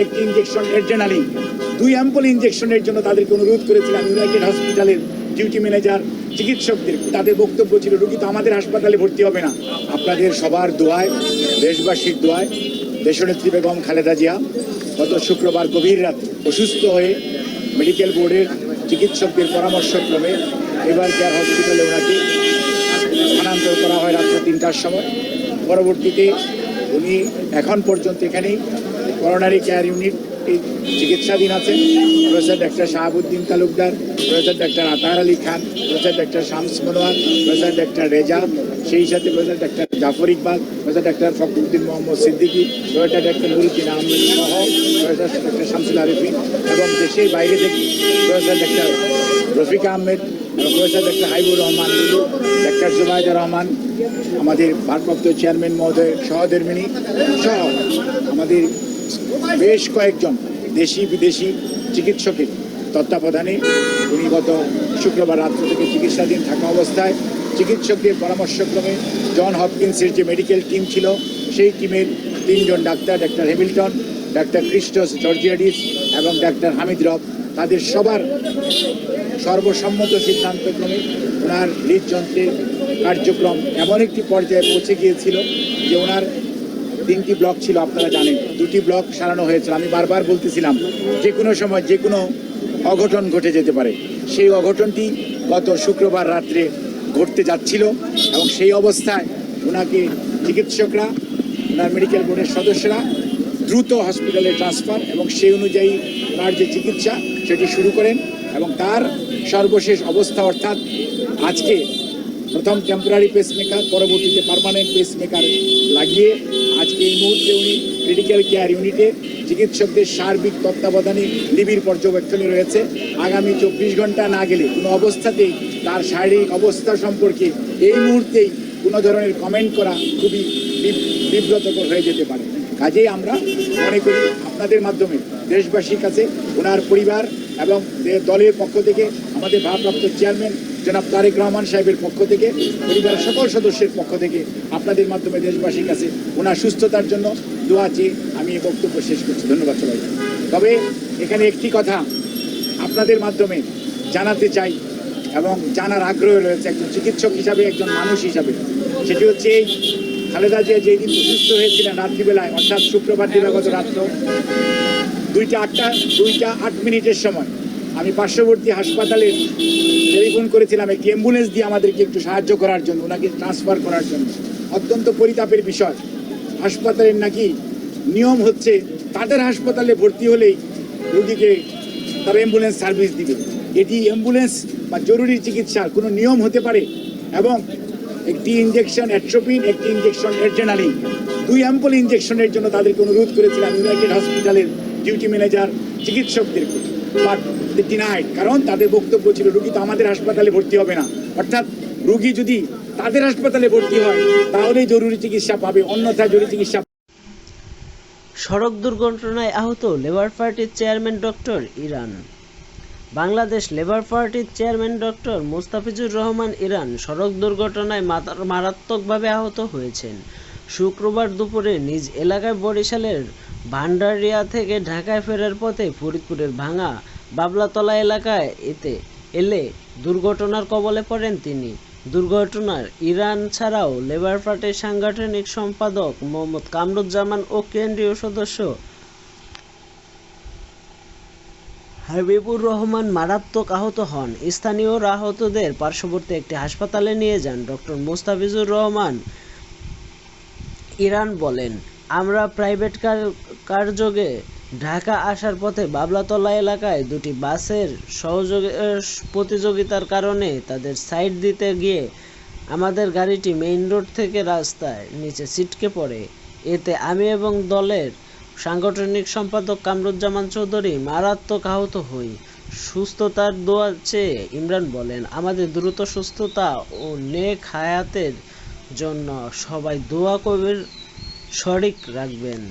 একটি injection adrenaline 2 ample ইঞ্জেকশনের জন্য তাদেরকে অনুরোধ করেছিলাম। ইউনাইটেড হসপিটালের ডিউটি ম্যানেজার চিকিৎসকদের তাদের বক্তব্য ছিল, রোগী তো আমাদের হাসপাতালে ভর্তি হবে না। আপনাদের সবার দোয়ায়, দেশবাসীর দোয়ায় দেশনেত্রী বেগম খালেদা জিয়া গত শুক্রবার গভীর রাতে অসুস্থ হয়ে মেডিকেল বোর্ডের চিকিৎসকদের পরামর্শক্রমে এবার কেয়ার হসপিটালে ওনাকে স্থানান্তর করা হয় রাত্র 3টার সময়। পরবর্তীতে উনি এখন পর্যন্ত এখানেই করোনারি কেয়ার ইউনিট চিকিৎসাধীন আছেন। প্রফেসর ডাক্তার শাহাবুদ্দিন তালুকদার, প্রফেসর ডাক্তার আতাহার আলী খান, প্রফেসর ডাক্তার শামস মনোয়ার, প্রফেসর ডাক্তার রেজা, সেই সাথে প্রফেসর ডাক্তার জাফর ইকবাল, প্রফেসর ডাক্তার ফখরুদ্দিন মোহাম্মদ সিদ্দিকী, প্রফেসর ডাক্তার নুরুদ্দিন আহমেদ সহ প্রফেসর ডাক্তার শামসুল আরিফিন এবং দেশের বাইরে থেকে প্রফেসর ডাক্তার রফিকা আহমেদ এবং প্রফেসর ডাক্তার হাইবুর রহমান লুলু, ডাক্তার জুবাইদা রহমান, আমাদের ভারপ্রাপ্ত চেয়ারম্যান মহোদয় সহধর্মিণী সহ আমাদের বেশ কয়েকজন দেশি বিদেশি চিকিৎসকের তত্ত্বাবধানে উনি গত শুক্রবার রাত্র থেকে চিকিৎসাধীন থাকা অবস্থায় চিকিৎসকদের পরামর্শক্রমে জন হপকিন্সের যে মেডিকেল টিম ছিল সেই টিমের 3 জন ডাক্তার, ডাক্তার হ্যামিল্টন, ডাক্তার ক্রিস্টোস জর্জিয়াডিস এবং ডাক্তার হামিদ রব, তাদের সবার সর্বসম্মত সিদ্ধান্তক্রমে ওনার হৃদযন্ত্রের কার্যক্রম এমন একটি পর্যায়ে পৌঁছে গিয়েছিল যে ওনার 3টি ব্লক ছিল, আপনারা জানেন। 2টি ব্লক সারানো হয়েছিল। আমি বারবার বলতেছিলাম যে কোনো সময় যে কোনো অঘটন ঘটে যেতে পারে। সেই অঘটনটি গত শুক্রবার রাত্রে ঘটতে যাচ্ছিল এবং সেই অবস্থায় ওনাকে চিকিৎসকরা, ওনার মেডিকেল বোর্ডের সদস্যরা দ্রুত হসপিটালে ট্রান্সফার এবং সেই অনুযায়ী ওনার যে চিকিৎসা সেটি শুরু করেন এবং তার সর্বশেষ অবস্থা অর্থাৎ আজকে প্রথম টেম্পোরারি পেসমেকার, পরবর্তীতে পার্মানেন্ট পেসমেকার লাগিয়ে আজকে এই মুহূর্তে উনি ক্রিটিক্যাল কেয়ার ইউনিটে চিকিৎসকদের সার্বিক তত্ত্বাবধানে নিবিড় পর্যবেক্ষণে রয়েছে। আগামী 24 ঘন্টা না গেলে কোনো অবস্থাতেই তার শারীরিক অবস্থা সম্পর্কে এই মুহূর্তেই কোনো ধরনের কমেন্ট করা খুবই বিব্রতকর হয়ে যেতে পারে। কাজেই আমরা মনে করি আপনাদের মাধ্যমে দেশবাসীর কাছে ওনার পরিবার এবং দলের পক্ষ থেকে আমাদের ভারপ্রাপ্ত চেয়ারম্যান জনাব তারেক রহমান সাহেবের পক্ষ থেকে, পরিবারের সকল সদস্যের পক্ষ থেকে আপনাদের মাধ্যমে দেশবাসীর কাছে ওনার সুস্থতার জন্য দোয়া চেয়ে আমি এই বক্তব্য শেষ করছি। ধন্যবাদ সবাই। তবে এখানে একটি কথা আপনাদের মাধ্যমে জানাতে চাই এবং জানার আগ্রহ রয়েছে একজন চিকিৎসক হিসাবে, একজন মানুষ হিসাবে। সেটি হচ্ছে এই খালেদা জিয়া যেদিন অসুস্থ হয়েছিলেন রাত্রিবেলায়, অর্থাৎ শুক্রবার দিবাগত রাত্র 2টা 8 মিনিটের সময় আমি পার্শ্ববর্তী হাসপাতালের টেলিফোন করেছিলাম একটি অ্যাম্বুলেন্স দিয়ে আমাদেরকে একটু সাহায্য করার জন্য, ওনাকে ট্রান্সফার করার জন্য। অত্যন্ত পরিতাপের বিষয়, হাসপাতালের নাকি নিয়ম হচ্ছে তাদের হাসপাতালে ভর্তি হলেই রোগীকে তারা অ্যাম্বুলেন্স সার্ভিস দিবে। এটি অ্যাম্বুলেন্স বা জরুরি চিকিৎসার কোনো নিয়ম হতে পারে? এবং একটি ইঞ্জেকশন অ্যাট্রোপিন, একটি ইঞ্জেকশন অ্যাড্রেনালিন 2 অ্যাম্পল ইঞ্জেকশনের জন্য তাদেরকে অনুরোধ করেছিলাম ইউনাইটেড হসপিটালের ডিউটি ম্যানেজার চিকিৎসকদেরকে, বাট ডিনাইড। কারণ তাদের বক্তব্য ছিল রোগী তো আমাদের হাসপাতালে ভর্তি হবে না। অর্থাৎ রোগী যদি তাদের হাসপাতালে ভর্তি হয় তাহলেই জরুরি চিকিৎসা পাবে, অন্যথায় জরুরি চিকিৎসা। সড়ক দুর্ঘটনায় আহত লেবার পার্টির chairman doctor Iran. Bangladesh labour পার্টির চেয়ারম্যান ডক্টর মোস্তাফিজুর রহমান ইরান সড়ক দুর্ঘটনায় মারাত্মকভাবে আহত হয়েছেন। শুক্রবার দুপুরে নিজ এলাকায় বরিশালের ভান্ডারিয়া থেকে ঢাকায় ফেরার পথে ফরিদপুরের ভাঙা বাবলাতলা এলাকায় এলে দুর্ঘটনার কবলে পড়েন তিনি। দুর্ঘটনার ইরান ছাড়াও লেবার পার্টির সাংগঠনিক সম্পাদক মোহাম্মদ কামরুজ্জামান ও কেন্দ্রীয় সদস্য হাবিবুর রহমান মারাত্মক আহত হন। স্থানীয়রা আহতদের পার্শ্ববর্তী একটি হাসপাতালে নিয়ে যান। ডক্টর মোস্তাফিজুর রহমান ইরান বলেন, আমরা প্রাইভেট কারযোগে ঢাকা আসার পথে বাবলাতলা এলাকায় 2টি বাসের প্রতিযোগিতার কারণে তাদের সাইড দিতে গিয়ে আমাদের গাড়িটি মেইন রোড থেকে রাস্তায় নিচে ছিটকে পড়ে। এতে আমি এবং দলের সাংগঠনিক সম্পাদক কামরুজ্জামান চৌধুরী মারাত্মক আহত হই। সুস্থতার দোয়া চেয়ে ইমরান বলেন, আমাদের দ্রুত সুস্থতা ও নেক হায়াতের জন্য সবাই দোয়া কবির শরিক রাখবেন।